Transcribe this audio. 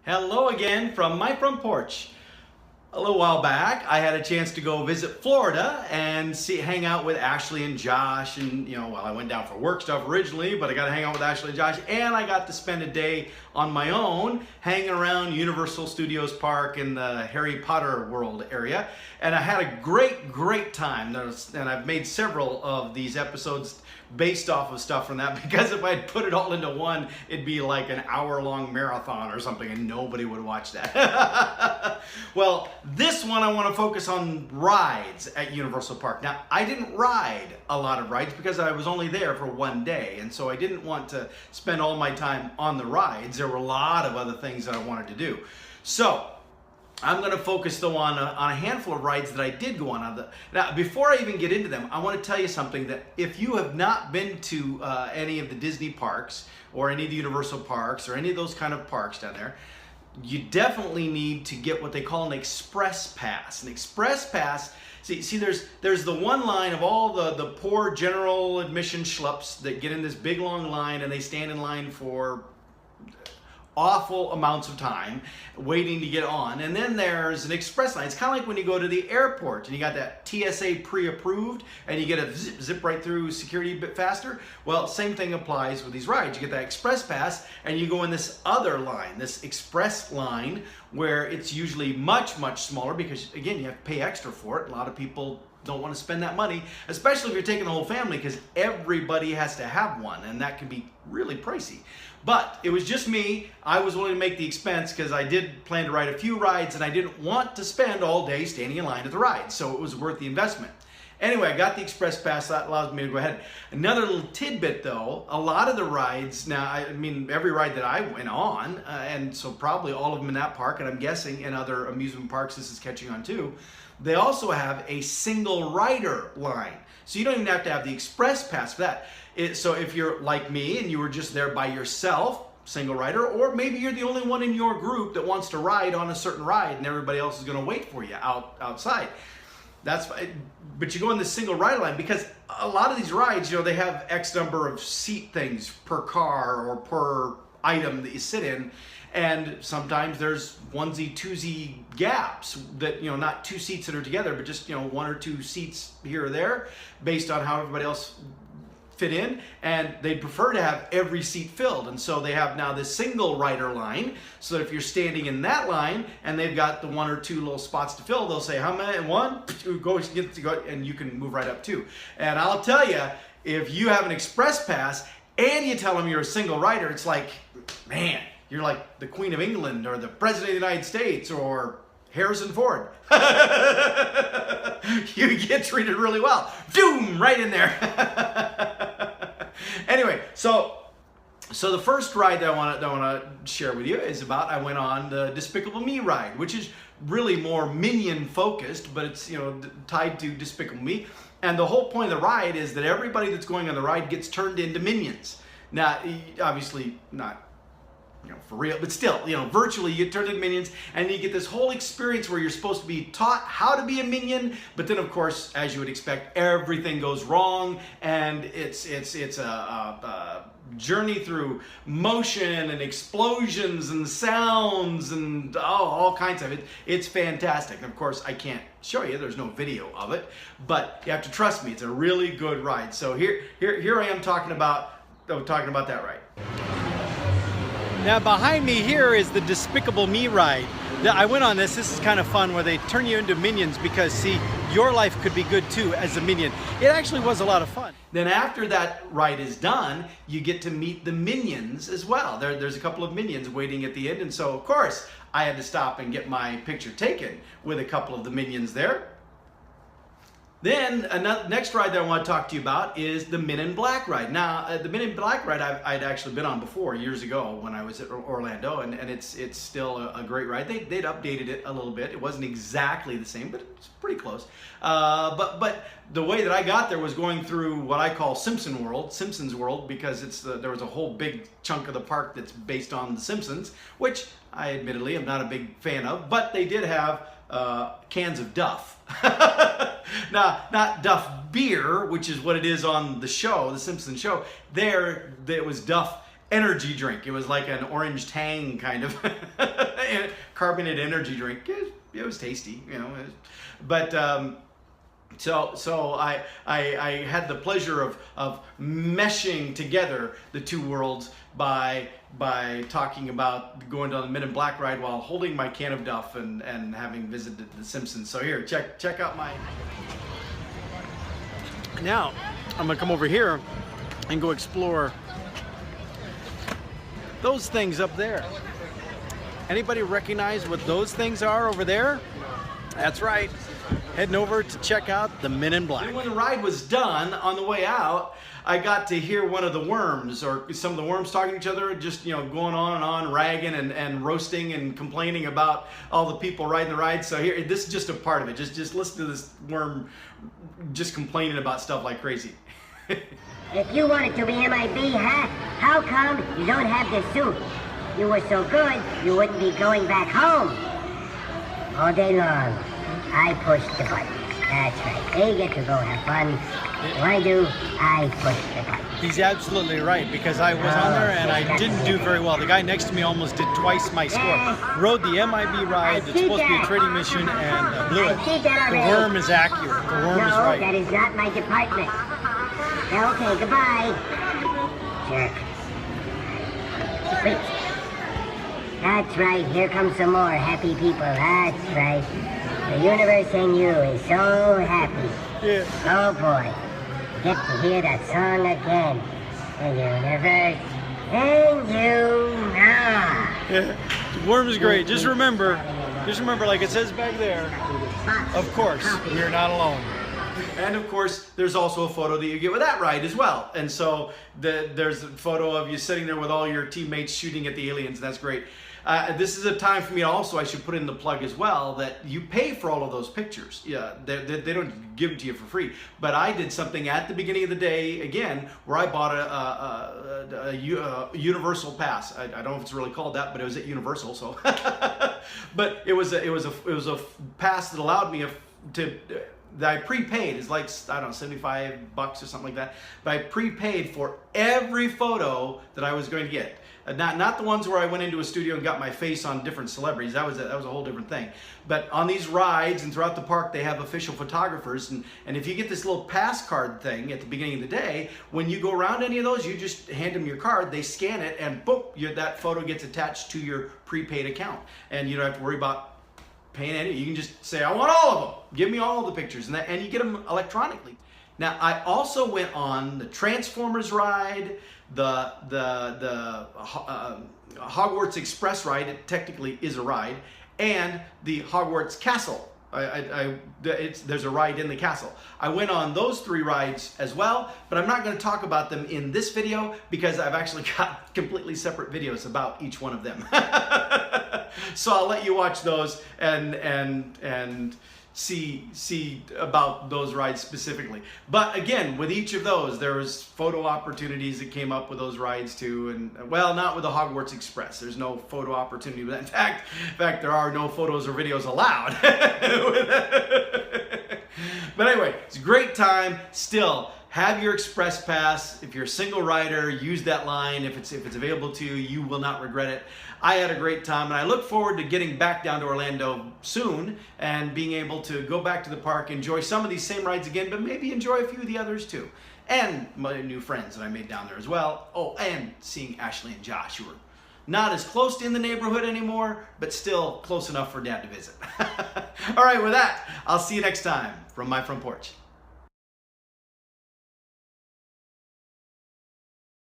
Hello again from my front porch. A little while back, I had a chance to go visit Florida and hang out with Ashley and Josh. And I went down for work stuff originally, but I got to hang out with Ashley and Josh, and I got to spend a day on my own hanging around Universal Studios Park in the Harry Potter world area. And I had a great time. And I've made several of these episodes based off of stuff from that, because if I'd put it all into one, it'd be like an hour-long marathon or something, and nobody would watch that. Well, this one I want to focus on rides at Universal Park. Now, I didn't ride a lot of rides because I was only there for one day, and so I didn't want to spend all my time on the rides. There were a lot of other things that I wanted to do. So I'm going to focus though on a handful of rides that I did go on. Now, before I even get into them, I want to tell you something, that if you have not been to any of the Disney parks or any of the Universal parks or any of those kind of parks down there, you definitely need to get what they call an express pass. An express pass, see there's the one line of all the poor general admission schlups that get in this big long line, and they stand in line for awful amounts of time waiting to get on. And then there's an express line. It's kind of like when you go to the airport and you got that TSA pre-approved and you get a zip right through security a bit faster. Well, same thing applies with these rides. You get that express pass and you go in this other line, this express line, where it's usually much smaller, because again, you have to pay extra for it. A lot of people don't want to spend that money, especially if you're taking the whole family, because everybody has to have one, and that can be really pricey. But it was just me. I was willing to make the expense because I did plan to ride a few rides, and I didn't want to spend all day standing in line at the ride, so it was worth the investment. Anyway, I got the express pass. That allows me to go ahead. Another little tidbit though, a lot of the rides, now I mean every ride that I went on, and so probably all of them in that park, and I'm guessing in other amusement parks this is catching on too, they also have a single rider line. So you don't even have to have the express pass for that. So if you're like me and you were just there by yourself, single rider, or maybe you're the only one in your group that wants to ride on a certain ride and everybody else is going to wait for you outside. That's fine. But you go in this single rider line, because a lot of these rides, they have X number of seat things per car or per item that you sit in. And sometimes there's onesie, twosie gaps that, not two seats that are together, but just, one or two seats here or there based on how everybody else fit in, and they'd prefer to have every seat filled. And so they have now this single rider line, so that if you're standing in that line and they've got the one or two little spots to fill, they'll say, how many? One, two, go, and you can move right up too. And I'll tell you, if you have an express pass and you tell them you're a single rider, it's like, man, you're like the Queen of England or the President of the United States or Harrison Ford. You get treated really well. Doom, right in there. Anyway, so the first ride that I want to share with you is I went on the Despicable Me ride, which is really more Minion focused, but it's tied to Despicable Me. And the whole point of the ride is that everybody that's going on the ride gets turned into minions. Now, obviously not for real, but still, virtually you get turned into minions, and you get this whole experience where you're supposed to be taught how to be a minion, but then of course, as you would expect, everything goes wrong, and it's a journey through motion and explosions and sounds and all kinds of it. It's fantastic. And of course, I can't show you, there's no video of it, but you have to trust me, it's a really good ride. So here I am talking about that ride. Now behind me here is the Despicable Me ride. I went on this is kind of fun, where they turn you into minions, because see, your life could be good too as a minion. It actually was a lot of fun. Then after that ride is done, you get to meet the minions as well. There's a couple of minions waiting at the end, and so of course I had to stop and get my picture taken with a couple of the minions there. Then next ride that I want to talk to you about is the Men in Black ride. Now, the Men in Black ride I'd actually been on before years ago when I was at Orlando, and it's still a great ride. They'd updated it a little bit. It wasn't exactly the same, but it's pretty close. But the way that I got there was going through what I call Simpsons World, because there was a whole big chunk of the park that's based on The Simpsons, which I admittedly am not a big fan of, but they did have cans of Duff. Now, not Duff beer, which is what it is on the show, the Simpsons show. There it was Duff energy drink. It was like an orange Tang kind of carbonated energy drink. It was tasty, you know. But so I had the pleasure of meshing together the two worlds by talking about going on the Men in Black ride while holding my can of Duff and having visited The Simpsons. So here, check out my. Now I'm gonna come over here and go explore those things up there. Anybody recognize what those things are over there? That's right. Heading over to check out the Men in Black. When the ride was done, on the way out, I got to hear one of the worms, or some of the worms talking to each other, just, you know, going on and on, ragging and roasting and complaining about all the people riding the ride. So here, this is just a part of it. Just listen to this worm just complaining about stuff like crazy. If you wanted to be MIB, huh? How come you don't have the suit? You were so good, you wouldn't be going back home. All day long, I push the button. That's right. They get to go have fun. What I do, I push the button. He's absolutely right, because I was on there and I didn't do very well. The guy next to me almost did twice my score. Rode the MIB ride that's supposed to be a trading mission and blew it. The worm is accurate. The worm is right. That is not my department. Okay, goodbye. Jerk. Wait. That's right, here come some more happy people. That's right. The universe and you is so happy. Yeah. Oh boy. Get to hear that song again. The universe and you. Yeah. The worm is great. Just remember, like it says back there, of course, we are not alone. And of course, there's also a photo that you get with that ride as well. And so there's a photo of you sitting there with all your teammates shooting at the aliens, and that's great. This is a time for me also, I should put in the plug as well, that you pay for all of those pictures. Yeah, they don't give them to you for free. But I did something at the beginning of the day, again, where I bought a Universal Pass. I don't know if it's really called that, but it was at Universal, so. But it was a pass that allowed me that I prepaid. Is like, I don't know, $75 or something like that. But I prepaid for every photo that I was going to get. Not the ones where I went into a studio and got my face on different celebrities. That was a whole different thing. But on these rides and throughout the park, they have official photographers. And if you get this little pass card thing at the beginning of the day, when you go around any of those, you just hand them your card, they scan it, and boom, that photo gets attached to your prepaid account. And you don't have to worry about paying any. You can just say, I want all of them. Give me all the pictures, and you get them electronically. Now, I also went on the Transformers ride, the Hogwarts Express ride. It technically is a ride, and the Hogwarts Castle. There's a ride in the castle. I went on those three rides as well, but I'm not going to talk about them in this video because I've actually got completely separate videos about each one of them. So I'll let you watch those and see about those rides specifically. But again, with each of those, there was photo opportunities that came up with those rides too. And well, not with the Hogwarts Express. There's no photo opportunity with that. In fact, there are no photos or videos allowed. But anyway, it's a great time. Still, have your Express Pass. If you're a single rider, use that line. If it's available to you, you will not regret it. I had a great time, and I look forward to getting back down to Orlando soon and being able to go back to the park, enjoy some of these same rides again, but maybe enjoy a few of the others too. And my new friends that I made down there as well. Oh, and seeing Ashley and Josh, who are not as close to in the neighborhood anymore, but still close enough for Dad to visit. All right, with that, I'll see you next time from my front porch.